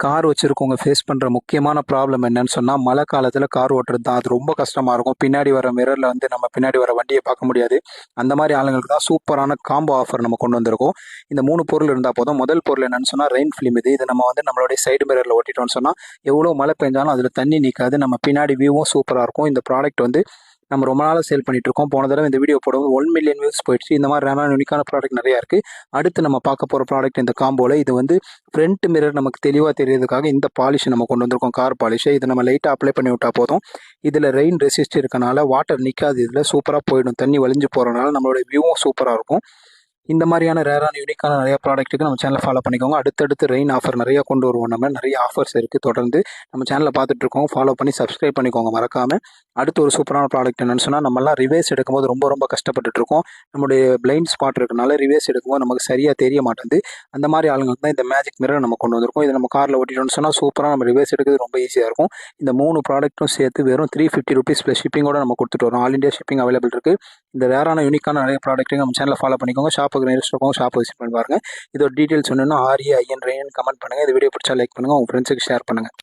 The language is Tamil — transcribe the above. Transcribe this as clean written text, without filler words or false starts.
கார் வச்சிருக்கவங்க ஃபேஸ் பண்ணுற முக்கியமான ப்ராப்ளம் என்னன்னு சொன்னால் மழை காலத்தில் கார் ஓட்டுறது தான். அது ரொம்ப கஷ்டமாக இருக்கும். பின்னாடி வர மிரரில் வந்து நம்ம பின்னாடி வர வண்டியை பார்க்க முடியாது. அந்த மாதிரி ஆளுங்களுக்கு தான் சூப்பரான காம்போ ஆஃபர் நம்ம கொண்டு வந்திருக்கோம். இந்த 3 பொருள் இருந்தால் போதும். முதல் பொருள் என்னன்னு சொன்னால் ரெயின் ஃபிலிம். இது நம்ம வந்து நம்மளுடைய சைடு மிரரில் ஓட்டிட்டோம்னு சொன்னால் எவ்வளோ மழை பெஞ்சாலும் அதில் தண்ணி நிற்காது. நம்ம பின்னாடி வியூவும் சூப்பராக இருக்கும். இந்த ப்ராடக்ட் வந்து நம்ம ரொம்ப நாளாக சேல் பண்ணிட்டு இருக்கோம். போன தடவை இந்த வீடியோ போடும்போது 1 மில்லியன் வியூஸ் போயிடுச்சு. இந்த மாதிரி ரேரான யூனிக்கான ப்ராடக்ட் நிறையா இருக்குது. அடுத்து நம்ம பார்க்க போகிற ப்ராடக்ட் இந்த காம்போவில் இது வந்து ஃப்ரண்ட் மிரர் நமக்கு தெளிவாக தெரியறதுக்காக இந்த பாலிஷ் நம்ம கொண்டு வந்திருக்கோம். கார் பாலிஷை இதை நம்ம லைட்டாக அப்ளை பண்ணி விட்டால் போதும். இதில் ரெயின் ரெசிஸ்ட் இருக்கனால வாட்டர் நிற்காது. இதில் சூப்பராக போயிடும். தண்ணி வலிஞ்சு போகிறனால நம்மளுடைய வியூவும் சூப்பராக இருக்கும். இந்த மாதிரியான ரேரான யூனிக்கான நிறைய ப்ராடக்ட்டுக்கு நம்ம சேனலை ஃபாலோ பண்ணிக்கோங்க. அடுத்தடுத்து ரெயின் ஆஃபர் நிறைய கொண்டு வருவோம். நம்ம நிறைய ஆஃபர்ஸ் இருக்குது. தொடர்ந்து நம்ம சேனலை பார்த்துட்டு இருக்கோம். ஃபாலோ பண்ணி சப்ஸ்கிரைப் பண்ணிக்கோங்க மறக்காமல். அடுத்து ஒரு சூப்பரான ப்ராடக்ட் என்னென்னு சொன்னால், நம்மளாம் ரிவேர்ஸ் எடுக்கும்போது ரொம்ப கஷ்டப்பட்டுட்டு இருக்கோம். நம்மளுடைய பிளைண்ட் ஸ்பாட் இருக்கனால ரிவேர்ஸ் எடுக்கும்போது நமக்கு சரியாக தெரிய மாட்டேங்குது. அந்த மாதிரி ஆளுங்களுக்கு தான் இந்த மேஜிக் மிரர் நம்ம கொண்டு வந்திருக்கோம். இதை நம்ம காரில் ஓட்டிட்டோம்னு சொன்னால் சூப்பராக நம்ம ரிவேர்ஸ் எடுக்கிறது ரொம்ப ஈஸியாக இருக்கும். இந்த 3 ப்ராடக்ட்டும் சேர்த்து வெறும் 350 ருபீஸ் ப்ளஸ் ஷிப்பிங்கோட நம்ம கொடுத்துட்டு வரோம். ஆல் இண்டியா ஷிப்பிங் அவைலபிள் இருக்குது. இந்த ரேரான யூனிக்கான நிறைய ப்ராடக்ட்டுக்கு நம்ம சேனலை ஃபாலோ பண்ணிக்கோங்க. ஷாப்புக்கு நியரஸ்ட் இருக்கும். ஷாப் விசிட் பண்ணி பாருங்கள். இதோட டீட்டெயில்ஸ் வேணும்னா REIN ரெயின் கமெண்ட் பண்ணுங்கள். இந்த வீடியோ பிடிச்சா லைக் பண்ணுங்கள். உங்கள் ஃப்ரெண்ட்ஸுக்கு ஷேர் பண்ணுங்கள்.